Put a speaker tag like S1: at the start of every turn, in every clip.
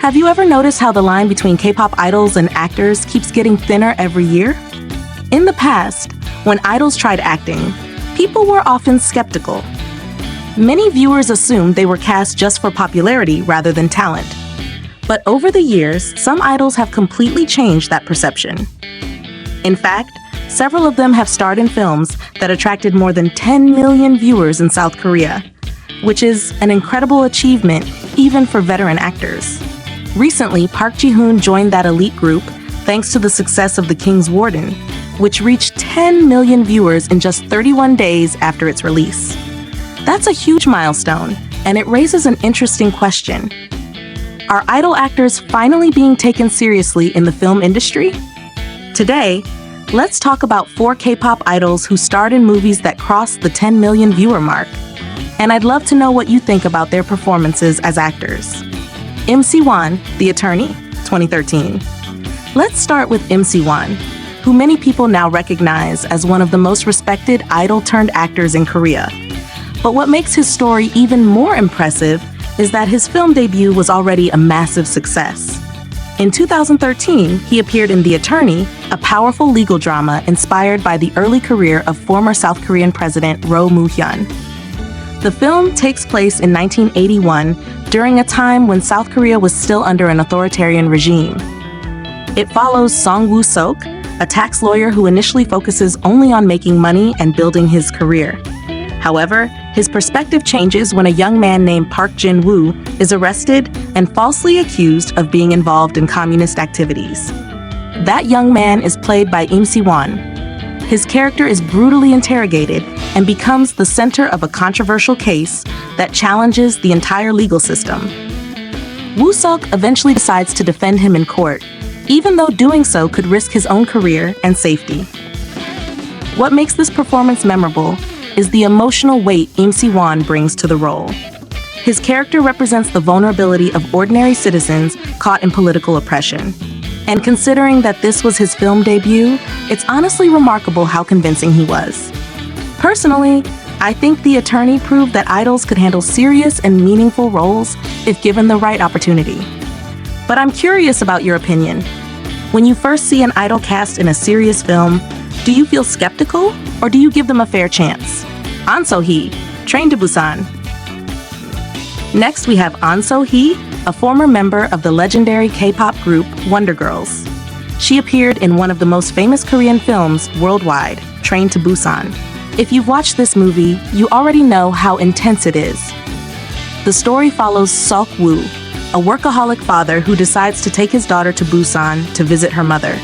S1: Have you ever noticed how the line between K-pop idols and actors keeps getting thinner every year? In the past, when idols tried acting, people were often skeptical. Many viewers assumed they were cast just for popularity rather than talent. But over the years, some idols have completely changed that perception. In fact, several of them have starred in films that attracted more than 10 million viewers in South Korea, which is an incredible achievement even for veteran actors. Recently, Park Ji Hoon joined that elite group thanks to the success of The King's Warden, which reached 10 million viewers in just 31 days after its release. That's a huge milestone, and it raises an interesting question. Are idol actors finally being taken seriously in the film industry? Today, let's talk about 4 K-pop idols who starred in movies that crossed the 10 million viewer mark. And I'd love to know what you think about their performances as actors. Im Si Wan, The Attorney, 2013. Let's start with Im Si Wan, who many people now recognize as one of the most respected idol-turned-actors in Korea. But what makes his story even more impressive is that his film debut was already a massive success. In 2013, he appeared in The Attorney, a powerful legal drama inspired by the early career of former South Korean President Roh Moo-hyun. The film takes place in 1981 during a time when South Korea was still under an authoritarian regime. It follows Song Woo-sok, a tax lawyer who initially focuses only on making money and building his career. However, his perspective changes when a young man named Park Ji Hoon is arrested and falsely accused of being involved in communist activities. That young man is played by Im Si Wan. His character is brutally interrogated and becomes the center of a controversial case that challenges the entire legal system. Woo-sok eventually decides to defend him in court, even though doing so could risk his own career and safety. What makes this performance memorable is the emotional weight Im Si Wan brings to the role. His character represents the vulnerability of ordinary citizens caught in political oppression. And considering that this was his film debut, it's honestly remarkable how convincing he was. Personally, I think The Attorney proved that idols could handle serious and meaningful roles if given the right opportunity. But I'm curious about your opinion. When you first see an idol cast in a serious film, do you feel skeptical or do you give them a fair chance? Ahn So Hee, Train to Busan. Next, we have Ahn So Hee, a former member of the legendary K-pop group Wonder Girls. She appeared in one of the most famous Korean films worldwide, Train to Busan. If you've watched this movie, you already know how intense it is. The story follows Sok Woo, a workaholic father who decides to take his daughter to Busan to visit her mother.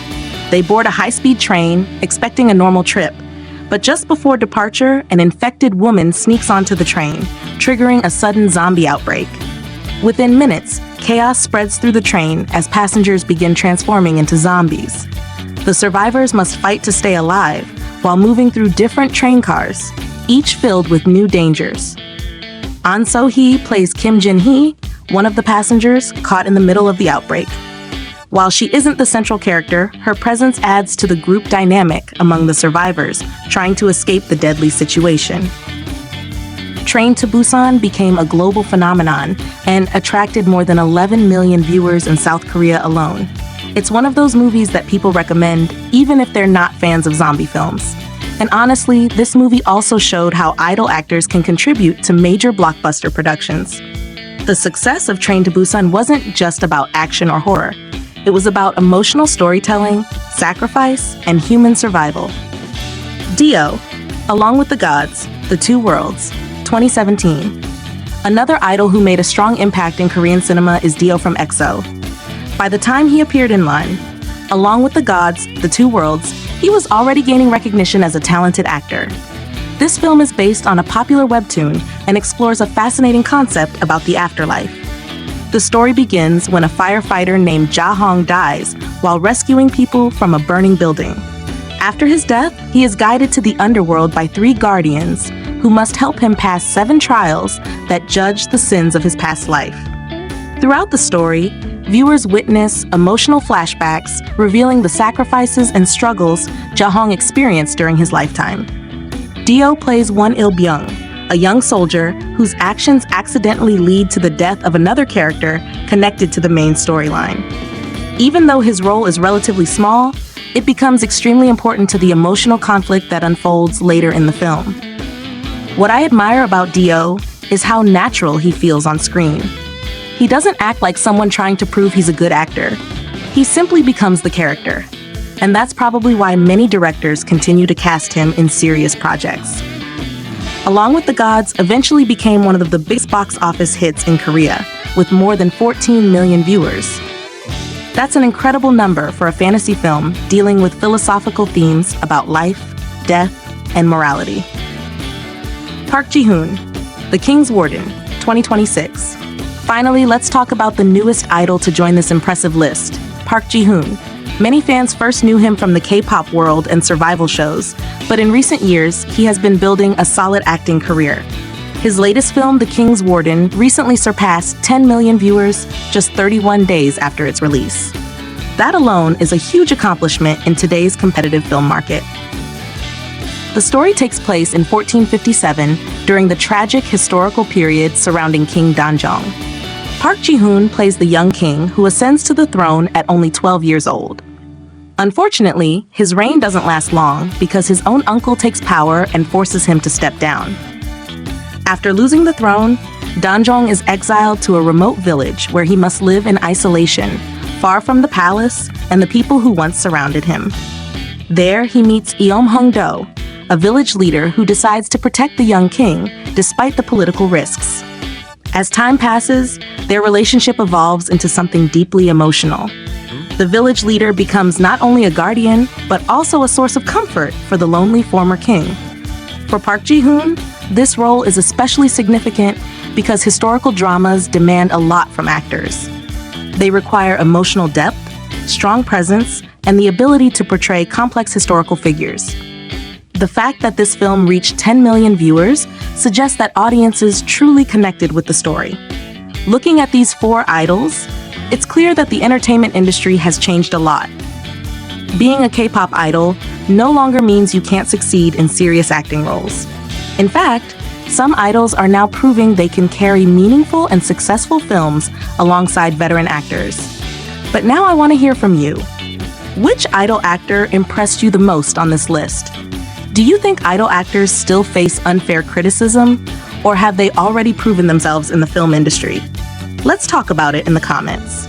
S1: They board a high-speed train, expecting a normal trip. But just before departure, an infected woman sneaks onto the train, triggering a sudden zombie outbreak. Within minutes, chaos spreads through the train as passengers begin transforming into zombies. The survivors must fight to stay alive while moving through different train cars, each filled with new dangers. Ahn So Hee plays Kim Jin Hee, one of the passengers caught in the middle of the outbreak. While she isn't the central character, her presence adds to the group dynamic among the survivors trying to escape the deadly situation. Train to Busan became a global phenomenon and attracted more than 11 million viewers in South Korea alone. It's one of those movies that people recommend even if they're not fans of zombie films. And honestly, this movie also showed how idol actors can contribute to major blockbuster productions. The success of Train to Busan wasn't just about action or horror. It was about emotional storytelling, sacrifice, and human survival. Dio, Along with the Gods, The Two Worlds, 2017. Another idol who made a strong impact in Korean cinema is Dio from EXO. By the time he appeared in Along with the Gods, The Two Worlds, he was already gaining recognition as a talented actor. This film is based on a popular webtoon and explores a fascinating concept about the afterlife. The story begins when a firefighter named Ja Hong dies while rescuing people from a burning building. After his death, he is guided to the underworld by 3 guardians who must help him pass 7 trials that judge the sins of his past life. Throughout the story, viewers witness emotional flashbacks revealing the sacrifices and struggles Ja Hong experienced during his lifetime. Dio plays Won Il-byung, a young soldier whose actions accidentally lead to the death of another character connected to the main storyline. Even though his role is relatively small, it becomes extremely important to the emotional conflict that unfolds later in the film. What I admire about D.O. is how natural he feels on screen. He doesn't act like someone trying to prove he's a good actor. He simply becomes the character. And that's probably why many directors continue to cast him in serious projects. Along with the Gods eventually became one of the biggest box office hits in Korea, with more than 14 million viewers. That's an incredible number for a fantasy film dealing with philosophical themes about life, death, and morality. Park Ji Hoon, The King's Warden, 2026. Finally, let's talk about the newest idol to join this impressive list, Park Ji Hoon. Many fans first knew him from the K-pop world and survival shows, but in recent years, he has been building a solid acting career. His latest film, The King's Warden, recently surpassed 10 million viewers just 31 days after its release. That alone is a huge accomplishment in today's competitive film market. The story takes place in 1457 during the tragic historical period surrounding King Danjong. Park Ji Hoon plays the young king who ascends to the throne at only 12 years old. Unfortunately, his reign doesn't last long because his own uncle takes power and forces him to step down. After losing the throne, Danjong is exiled to a remote village where he must live in isolation, far from the palace and the people who once surrounded him. There, he meets Eom Hung-do, a village leader who decides to protect the young king despite the political risks. As time passes, their relationship evolves into something deeply emotional. The village leader becomes not only a guardian, but also a source of comfort for the lonely former king. For Park Ji Hoon, this role is especially significant because historical dramas demand a lot from actors. They require emotional depth, strong presence, and the ability to portray complex historical figures. The fact that this film reached 10 million viewers suggests that audiences truly connected with the story. Looking at these four idols, it's clear that the entertainment industry has changed a lot. Being a K-pop idol no longer means you can't succeed in serious acting roles. In fact, some idols are now proving they can carry meaningful and successful films alongside veteran actors. But now I want to hear from you. Which idol actor impressed you the most on this list? Do you think idol actors still face unfair criticism, or have they already proven themselves in the film industry? Let's talk about it in the comments.